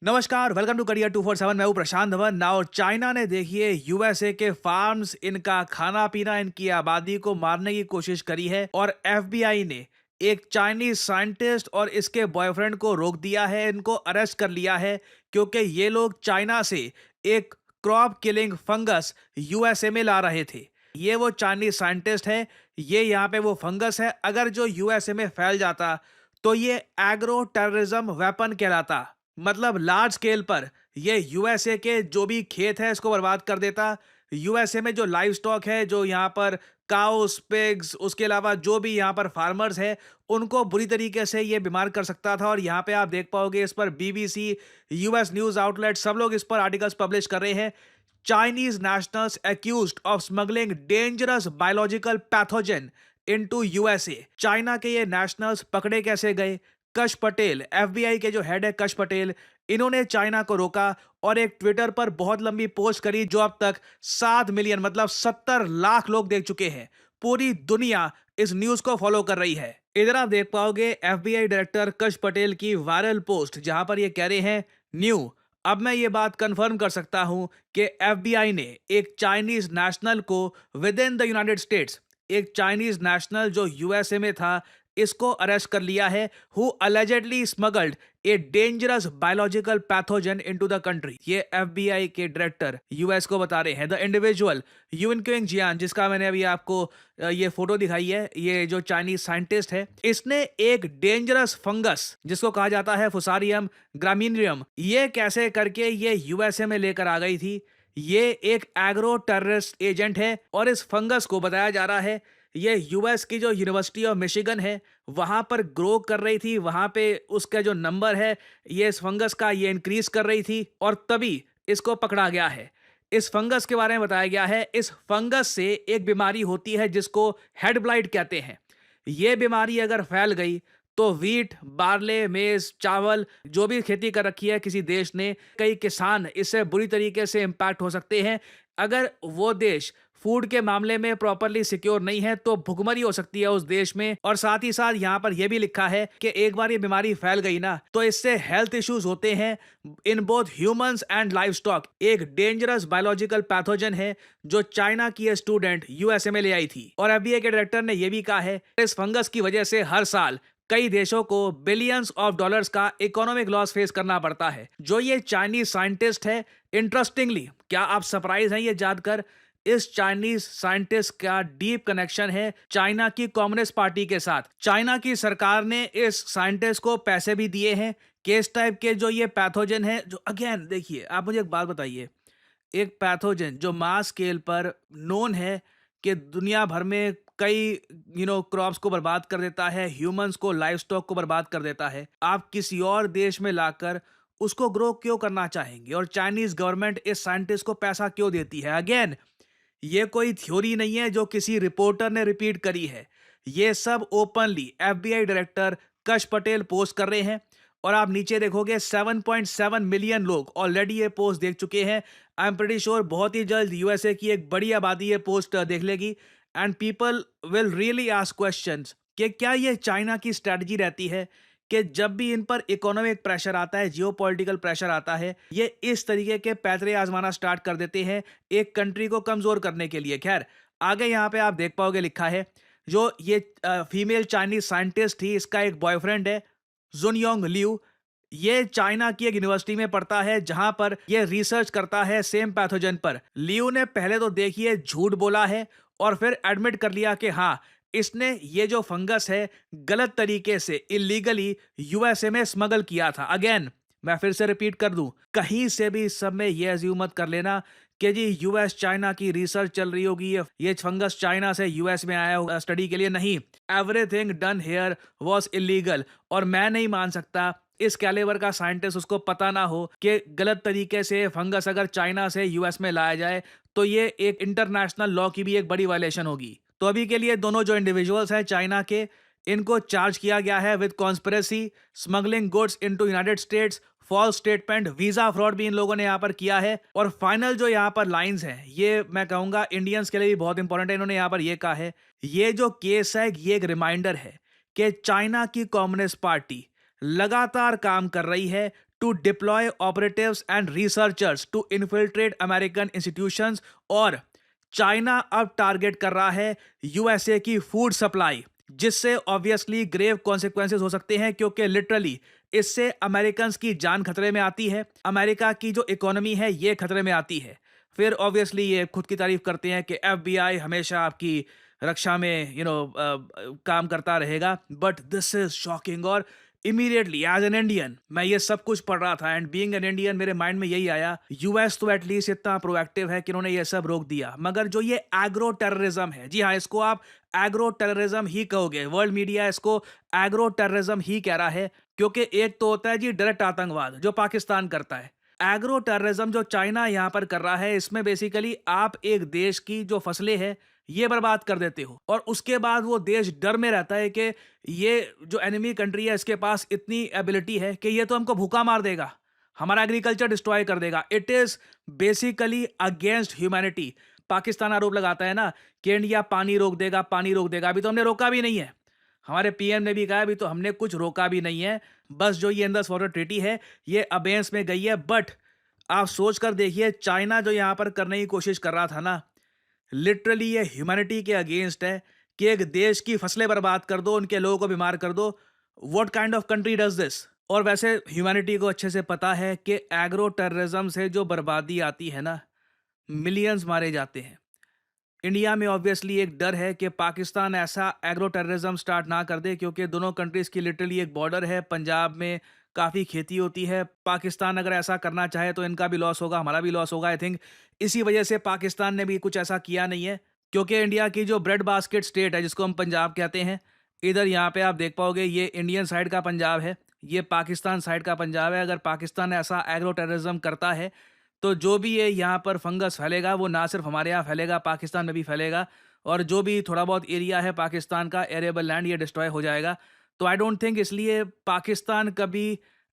नमस्कार, welcome to career 247। मैं हूं प्रशांत धवन। नाउ चाइना ने देखिए यूएसए के फार्म्स, इनका खाना पीना, इनकी आबादी को मारने की कोशिश करी है और एफबीआई ने एक चाइनीज साइंटिस्ट और इसके बॉयफ्रेंड को रोक दिया है, इनको अरेस्ट कर लिया है क्योंकि ये लोग चाइना से एक क्रॉप किलिंग फंगस यूएसए में ला रहे थे। ये वो चाइनीज साइंटिस्ट है, ये यहाँ पे वो फंगस है। अगर जो यूएसए में फैल जाता तो ये एग्रो टेररिज्म वेपन कहलाता। मतलब लार्ज स्केल पर ये यूएसए के जो भी खेत है इसको बर्बाद कर देता। यूएसए में जो लाइव स्टॉक है, जो यहाँ पर काउस, पिग्स, उसके अलावा जो भी यहाँ पर फार्मर्स है, उनको बुरी तरीके से ये बीमार कर सकता था। और यहाँ पे आप देख पाओगे इस पर बीबीसी, यूएस न्यूज आउटलेट, सब लोग इस पर आर्टिकल्स पब्लिश कर रहे हैं। Chinese nationals accused of smuggling dangerous biological pathogen into USA. China के ये नेशनल्स पकड़े कैसे गए? कश पटेल, एफबीआई के जो हेड है कश पटेल, इन्होंने चाइना को रोका और एक ट्विटर पर बहुत लंबी पोस्ट करी जो अब तक 7 मिलियन मतलब 70 लाख लोग देख चुके हैं। पूरी दुनिया इस न्यूज को फॉलो कर रही है। इधर आप देख पाओगे एफबीआई डायरेक्टर कश पटेल की वायरल पोस्ट जहां पर ये कह रहे हैं, न्यू, अब मैं ये बात कंफर्म कर सकता हूं कि एफबीआई ने एक चाइनीज नेशनल को with in the United states, एक चाइनीज नेशनल जो यूएसए में था, इसको अरेस्ट कर लिया है, who allegedly smuggled a dangerous biological pathogen into the country. ये एफबीआई के डायरेक्टर यूएस को बता रहे हैं। द इंडिविजुअल यून क्विंग जियान, जिसका मैंने अभी आपको ये फोटो दिखाई है, ये जो चाइनीज साइंटिस्ट है, इसने एक डेंजरस फंगस जिसको कहा जाता है फुसारियम ग्रामिनियम, ये कैसे करके ये यूएसए में लेकर आ गई थी। ये एक एग्रो टेररिस्ट एजेंट है और इस फंगस को बताया जा रहा है ये यूएस की जो यूनिवर्सिटी ऑफ मिशिगन है वहां पर ग्रो कर रही थी। वहां पे उसका जो नंबर है ये इस फंगस का ये इंक्रीज कर रही थी और तभी इसको पकड़ा गया है। इस फंगस के बारे में बताया गया है, इस फंगस से एक बीमारी होती है जिसको हेड ब्लाइट कहते हैं। ये बीमारी अगर फैल गई तो वीट, बार्ले, मेज, चावल, जो भी खेती कर रखी है किसी देश ने, कई किसान इससे बुरी तरीके से इंपैक्ट हो सकते हैं। अगर वो देश फूड के मामले में प्रॉपरली सिक्योर नहीं है तो भुखमरी हो सकती है उस देश में। और साथ ही साथ यहाँ पर यह भी लिखा है कि एक बार ये बीमारी फैल गई ना तो इससे हेल्थ इश्यूज होते हैं in both humans and live stock. एक डेंजरस बायोलॉजिकल पैथोजन है जो चाइना की स्टूडेंट यूएसए में ले आई थी। और एफबीआई के डायरेक्टर ने यह भी कहा है इस फंगस की वजह से हर साल कई देशों को बिलियंस ऑफ डॉलर्स का इकोनॉमिक लॉस फेस करना पड़ता है। जो ये चाइनीज साइंटिस्ट है, इंटरेस्टिंगली, क्या आप सरप्राइज हैं ये जानकर, इस चाइनीज साइंटिस्ट का डीप कनेक्शन है चाइना की कम्युनिस्ट पार्टी के साथ। चाइना की सरकार ने इस साइंटिस्ट को पैसे भी दिए हैं। केस टाइप के जो ये पैथोजन है, जो अगेन देखिए, आप मुझे एक बात बताइए, एक पैथोजन जो मास स्केल पर नोन है कि दुनिया भर में कई क्रॉप्स को बर्बाद कर देता है, ह्यूमंस को, लाइव स्टॉक को बर्बाद कर देता है, आप किसी और देश में लाकर उसको ग्रो क्यों करना चाहेंगे? और चाइनीज गवर्नमेंट इस साइंटिस्ट को पैसा क्यों देती है? अगेन, ये कोई थ्योरी नहीं है जो किसी रिपोर्टर ने रिपीट करी है, ये सब ओपनली एफबीआई डायरेक्टर कश पटेल पोस्ट कर रहे हैं। और आप नीचे देखोगे 7.7 मिलियन लोग ऑलरेडी ये पोस्ट देख चुके हैं। आई एम प्रीटी श्योर बहुत ही जल्द यूएसए की एक बड़ी आबादी ये पोस्ट देख लेगी and people will really ask questions कि क्या ये चाइना की स्ट्रेटजी रहती है कि जब भी इन पर इकोनॉमिक प्रेशर आता है, जियोपॉलिटिकल प्रेशर आता है, ये इस तरीके के पैतरे आजमाना स्टार्ट कर देते हैं एक कंट्री को कमजोर करने के लिए। खैर, आगे यहाँ पे आप देख पाओगे लिखा है जो ये फीमेल चाइनीज साइंटिस्ट थी, इसका एक बॉयफ्रेंड है जुनयोंग लिू। ये चाइना की एक यूनिवर्सिटी में पढ़ता है जहां पर ये रिसर्च करता है सेम पैथोजन पर। लिू ने पहले तो देखिए झूठ बोला है और फिर एडमिट कर लिया कि हाँ, इसने ये जो फंगस है गलत तरीके से इलीगली यूएसए में स्मगल किया था। अगेन मैं फिर से रिपीट कर दूं, कहीं से भी इस सब में ये अज्यूम मत कर लेना कि जी यूएस चाइना की रिसर्च चल रही होगी, ये फंगस चाइना से यूएस में आया होगा स्टडी के लिए। नहीं, everything done here was illegal. और मैं नहीं मान सकता इस कैलिबर का साइंटिस्ट उसको पता ना हो कि गलत तरीके से फंगस अगर चाइना से यूएस में लाया जाए तो ये एक इंटरनेशनल लॉ की भी एक बड़ी वायलेशन होगी। तो अभी के लिए दोनों जो इंडिविजुअल्स हैं चाइना के, इनको चार्ज किया गया है with conspiracy, smuggling goods into United States, false statement, visa fraud भी इन लोगों ने यहाँ पर किया है। और फाइनल जो यहाँ पर लाइंस हैं, ये मैं कहूंगा इंडियंस के लिए भी बहुत इंपॉर्टेंट है। इन्होंने यहाँ पर ये कहा है, ये जो केस है ये एक रिमाइंडर है कि चाइना की कम्युनिस्ट पार्टी लगातार काम कर रही है to deploy operatives and researchers to infiltrate American institutions. और चाइना अब टारगेट कर रहा है यूएसए की फूड सप्लाई, जिससे ऑब्वियसली ग्रेव कॉन्सिक्वेंसेस हो सकते हैं, क्योंकि लिटरली इससे अमेरिकन की जान खतरे में आती है, अमेरिका की जो इकोनॉमी है ये खतरे में आती है। फिर ऑब्वियसली ये खुद की तारीफ करते हैं कि एफबीआई हमेशा आपकी रक्षा में काम करता रहेगा, बट दिस इज शॉकिंग। और इमीडिएटली एज एन इंडियन मैं ये सब कुछ पढ़ रहा था एंड बीइंग एन इंडियन मेरे माइंड में यही आया, यूएस तो एटलीस्ट इतना प्रोएक्टिव है कि उन्होंने ये सब रोक दिया, मगर जो ये एग्रो टेररिज्म है, जी हाँ इसको आप एग्रो टेररिज्म ही कहोगे, वर्ल्ड मीडिया इसको एग्रो टेररिज्म ही कह रहा है, क्योंकि एक तो होता है जी डायरेक्ट आतंकवाद जो पाकिस्तान करता है, एग्रो टेररिज्म जो चाइना यहाँ पर कर रहा है, इसमें बेसिकली आप एक देश की जो फसलें हैं ये बर्बाद कर देते हो, और उसके बाद वो देश डर में रहता है कि ये जो एनिमी कंट्री है इसके पास इतनी एबिलिटी है कि ये तो हमको भूखा मार देगा, हमारा एग्रीकल्चर डिस्ट्रॉय कर देगा। It is basically against humanity. Pakistan आरोप लगाता है ना कि इंडिया पानी रोक देगा, पानी रोक देगा, अभी तो हमने रोका भी नहीं है। हमारे पीएम ने भी कहा अभी तो हमने कुछ रोका भी नहीं है, बस जो ये इंडस वाटर ट्रीटी है ये अबेंस में गई है। बट आप सोच कर देखिए, चाइना जो यहाँ पर करने की कोशिश कर रहा था ना, लिटरली ये ह्यूमैनिटी के अगेंस्ट है कि एक देश की फसलें बर्बाद कर दो, उनके लोगों को बीमार कर दो। What kind of country does this? और वैसे ह्यूमैनिटी को अच्छे से पता है कि एग्रो टेररिज्म से जो बर्बादी आती है ना, मिलियंस मारे जाते हैं। इंडिया में ऑब्वियसली एक डर है कि पाकिस्तान ऐसा एग्रो टेररिज्म स्टार्ट ना कर दे, क्योंकि दोनों कंट्रीज की लिटरली एक बॉर्डर है, पंजाब में काफ़ी खेती होती है। पाकिस्तान अगर ऐसा करना चाहे तो इनका भी लॉस होगा, हमारा भी लॉस होगा आई थिंक। इसी वजह से पाकिस्तान ने भी कुछ ऐसा किया नहीं है, क्योंकि इंडिया की जो ब्रेड बास्केट स्टेट है जिसको हम पंजाब कहते हैं, इधर यहाँ पे आप देख पाओगे ये इंडियन साइड का पंजाब है, ये पाकिस्तान साइड का पंजाब है। अगर पाकिस्तान ऐसा एग्रो टेररिज्म करता है तो जो भी ये यहाँ पर फंगस फैलेगा वो ना सिर्फ हमारे यहाँ फैलेगा, पाकिस्तान में भी फैलेगा, और जो भी थोड़ा बहुत एरिया है पाकिस्तान का एरेबल लैंड ये डिस्ट्रॉय हो जाएगा। तो आई डोंट थिंक इसलिए पाकिस्तान कभी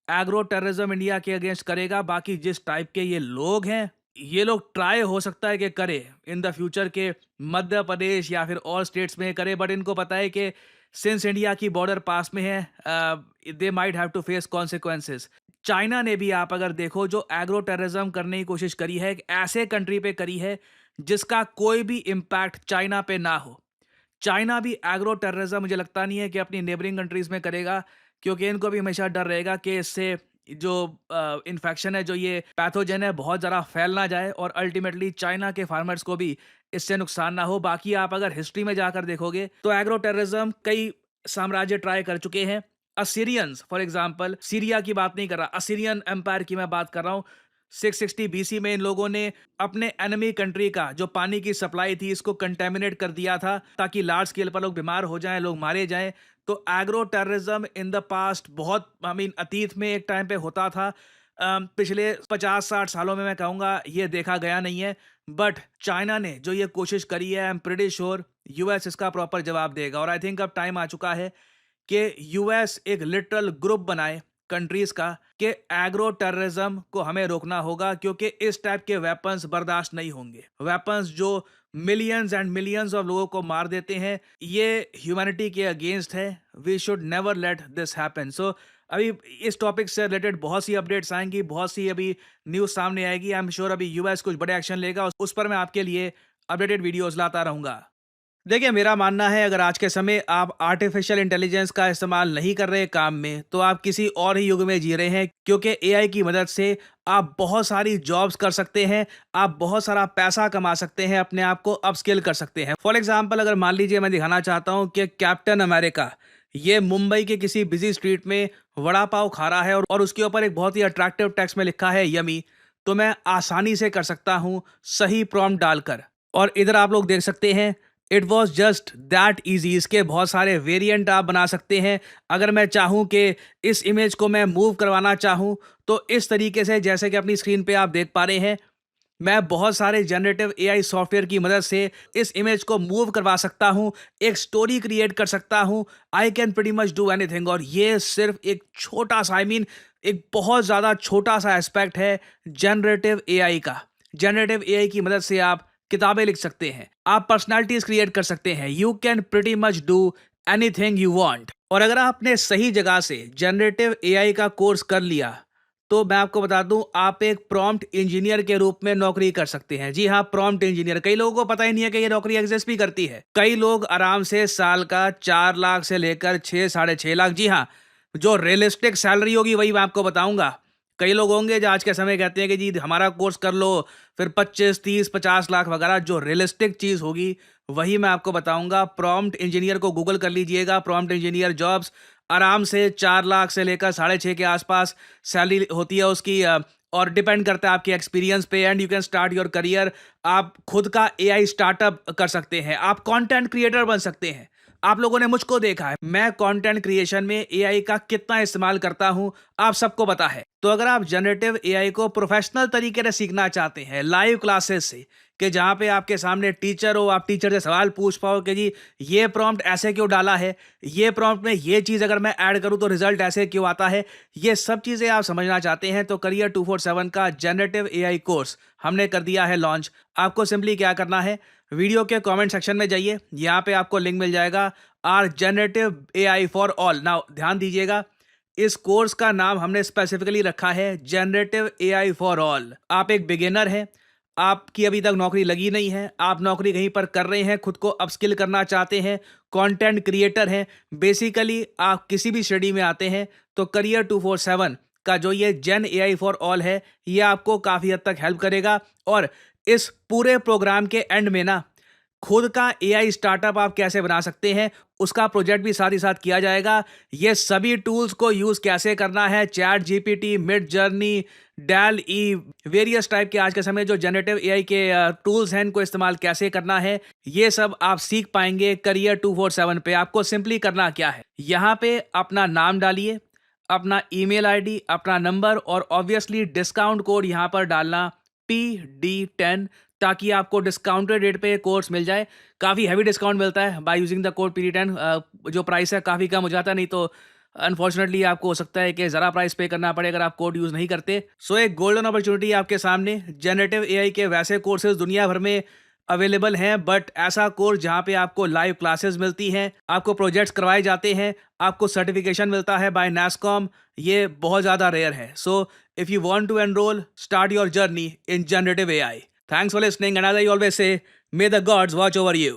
एग्रो टेररिज्म इंडिया के अगेंस्ट करेगा। बाकी जिस टाइप के ये लोग हैं, ये लोग ट्राई हो सकता है कि करे इन द फ्यूचर के मध्य प्रदेश या फिर और स्टेट्स में करे, बट इनको पता है कि सिंस इंडिया की बॉर्डर पास में है, they might have to face consequences. China ने भी आप अगर देखो जो एग्रो टेररिज्म करने की कोशिश करी है, एक ऐसे कंट्री पे करी है जिसका कोई भी इम्पैक्ट चाइना पे ना हो। चाइना भी एग्रो टेररिज्म मुझे लगता नहीं है कि अपनी नेबरिंग कंट्रीज में करेगा, क्योंकि इनको भी हमेशा डर रहेगा कि इससे जो इन्फेक्शन है, जो ये पैथोजन है, बहुत ज़्यादा फैल ना जाए और अल्टीमेटली चाइना के फार्मर्स को भी इससे नुकसान ना हो। बाकी आप अगर हिस्ट्री में जाकर देखोगे तो एग्रो टेररिज्म कई साम्राज्य ट्राई कर चुके हैं। असीरियंस फॉर एग्जाम्पल, सीरिया की बात नहीं कर रहा, असीरियन एम्पायर की मैं बात कर रहा हूँ। 660 बीसी में इन लोगों ने अपने एनिमी कंट्री का जो पानी की सप्लाई थी इसको कंटेमिनेट कर दिया था, ताकि लार्ज स्केल पर लोग बीमार हो जाएं, लोग मारे जाएं। तो agro terrorism in the past बहुत अतीत में एक टाइम पे होता था। पिछले 50-60 सालों में मैं कहूँगा ये देखा गया नहीं है। बट चाइना ने जो ये कोशिश करी है, I am pretty sure US इसका प्रॉपर जवाब देगा। और आई थिंक अब टाइम आ चुका है कि यूएस एक लिटरल ग्रुप बनाए कंट्रीज का कि एग्रो टेररिज्म को हमें रोकना होगा, क्योंकि इस टाइप के वेपन्स बर्दाश्त नहीं होंगे। वेपन्स जो मिलियंस एंड मिलियंस ऑफ लोगों को मार देते हैं, ये ह्यूमैनिटी के अगेंस्ट है। We should never let this happen. So अभी इस टॉपिक से रिलेटेड बहुत सी अपडेट्स आएंगी, बहुत सी अभी न्यूज़ सामने आएगी। आई एम श्योर अभी यूएस कुछ बड़े एक्शन लेगा, उस पर मैं आपके लिए अपडेटेड वीडियोस लाता रहूंगा। देखिए, मेरा मानना है अगर आज के समय आप आर्टिफिशियल इंटेलिजेंस का इस्तेमाल नहीं कर रहे काम में, तो आप किसी और ही युग में जी रहे हैं, क्योंकि एआई की मदद से आप बहुत सारी जॉब्स कर सकते हैं, आप बहुत सारा पैसा कमा सकते हैं, अपने आप को अपस्किल कर सकते हैं। फॉर एग्जांपल, अगर मान लीजिए मैं दिखाना चाहता हूं कि कैप्टन अमेरिका ये मुंबई के किसी बिजी स्ट्रीट में वड़ा पाव खा रहा है और उसके ऊपर एक बहुत ही अट्रैक्टिव टेक्स्ट में लिखा है यमी, तो मैं आसानी से कर सकता हूं सही प्रॉम्प्ट डालकर। और इधर आप लोग देख सकते हैं, it was just that easy. इसके बहुत सारे वेरिएंट आप बना सकते हैं। अगर मैं चाहूँ कि इस इमेज को मैं मूव करवाना चाहूँ, तो इस तरीके से, जैसे कि अपनी स्क्रीन पे आप देख पा रहे हैं, मैं बहुत सारे जनरेटिव एआई सॉफ्टवेयर की मदद से इस इमेज को मूव करवा सकता हूँ, एक स्टोरी क्रिएट कर सकता हूँ। I can pretty much do anything. और ये सिर्फ एक छोटा सा, एक बहुत ज़्यादा छोटा सा एस्पेक्ट है जनरेटिव एआई का। जनरेटिव एआई की मदद से आप किताबें लिख सकते हैं, आप पर्सनालिटीज क्रिएट कर सकते हैं। You can pretty much do anything you want. और अगर आपने सही जगह से जनरेटिव एआई का कोर्स कर लिया, तो मैं आपको बता दूं, आप एक प्रॉम्प्ट इंजीनियर के रूप में नौकरी कर सकते हैं। जी हाँ, प्रॉम्प्ट इंजीनियर। कई लोगों को पता ही नहीं है कि ये नौकरी एग्जिस्ट भी करती है। कई लोग आराम से साल का 4 लाख से लेकर 6 साढ़े 6 लाख, जी हाँ, जो रियलिस्टिक सैलरी होगी वही मैं आपको बताऊंगा। कई लोग होंगे जो आज के समय कहते हैं कि जी हमारा कोर्स कर लो, फिर 25 30 50 लाख वगैरह। जो रियलिस्टिक चीज होगी वही मैं आपको बताऊंगा। प्रॉम्प्ट इंजीनियर को गूगल कर लीजिएगा, प्रॉम्प्ट इंजीनियर जॉब्स। आराम से 4 लाख से लेकर 6.5 के आसपास सैलरी होती है उसकी। और डिपेंड करता है आपके एक्सपीरियंस पे। And you can start your career. आप खुद का एआई स्टार्टअप कर सकते हैं, आप कंटेंट क्रिएटर बन सकते हैं। आप लोगों ने मुझको देखा है, मैं कंटेंट क्रिएशन में एआई का कितना इस्तेमाल करता हूं, आप सबको पता है। तो अगर आप जनरेटिव एआई को प्रोफेशनल तरीके से सीखना चाहते हैं, लाइव क्लासेस से, कि जहां पे आपके सामने टीचर हो, आप टीचर से सवाल पूछ पाओ कि जी ये प्रॉम्प्ट ऐसे क्यों डाला है, ये प्रॉम्प्ट में ये चीज अगर मैं ऐड करूं तो रिजल्ट ऐसे क्यों आता है, ये सब चीजें आप समझना चाहते हैं, तो करियर 247 का जनरेटिव एआई कोर्स हमने कर दिया है लॉन्च। आपको सिंपली क्या करना है, वीडियो के कमेंट सेक्शन में जाइए, यहाँ पे आपको लिंक मिल जाएगा, are generative AI for all. Now ध्यान दीजिएगा, इस कोर्स का नाम हमने स्पेसिफिकली रखा है जनरेटिव एआई फॉर ऑल। आप एक बिगिनर हैं, आपकी अभी तक नौकरी लगी नहीं है, आप नौकरी कहीं पर कर रहे हैं, खुद को अपस्किल करना चाहते हैं, कंटेंट क्रिएटर हैं, बेसिकली आप किसी भी स्टडी में आते हैं, तो करियर 247 का जो ये जेन एआई फॉर ऑल है, ये आपको काफ़ी हद तक हेल्प करेगा। और इस पूरे प्रोग्राम के एंड में ना, खुद का एआई स्टार्टअप आप कैसे बना सकते हैं उसका प्रोजेक्ट भी साथ ही साथ किया जाएगा। ये सभी टूल्स को यूज कैसे करना है, Chat GPT, Midjourney, DALL E, various type के आज के समय जो जनरेटिव एआई के टूल्स हैं, इनको इस्तेमाल कैसे करना है, ये सब आप सीख पाएंगे करियर 247 पे। आपको सिंपली करना क्या है, यहाँ पे अपना नाम डालिए, अपना ईमेल आईडी, अपना नंबर, और ऑब्वियसली डिस्काउंट कोड यहाँ पर डालना PD10, ताकि आपको डिस्काउंटेड रेट पे कोर्स मिल जाए। काफ़ी हैवी डिस्काउंट मिलता है by using the code PD10। जो प्राइस है काफ़ी कम हो जाता है, नहीं तो अनफॉर्चुनेटली आपको हो सकता है कि ज़रा प्राइस पे करना पड़े अगर आप कोड यूज़ नहीं करते। सो एक गोल्डन अपॉर्चुनिटी आपके सामने। जनरेटिव एआई के वैसे कोर्सेज दुनिया भर में अवेलेबल हैं, बट ऐसा कोर्स जहाँ पे आपको लाइव क्लासेस मिलती हैं, आपको प्रोजेक्ट्स करवाए जाते हैं, आपको सर्टिफिकेशन मिलता है बाय NASSCOM, ये बहुत ज़्यादा रेयर है। So if you want to enroll, start your journey in generative AI. Thanks for listening, and as I always say, may the gods watch over you.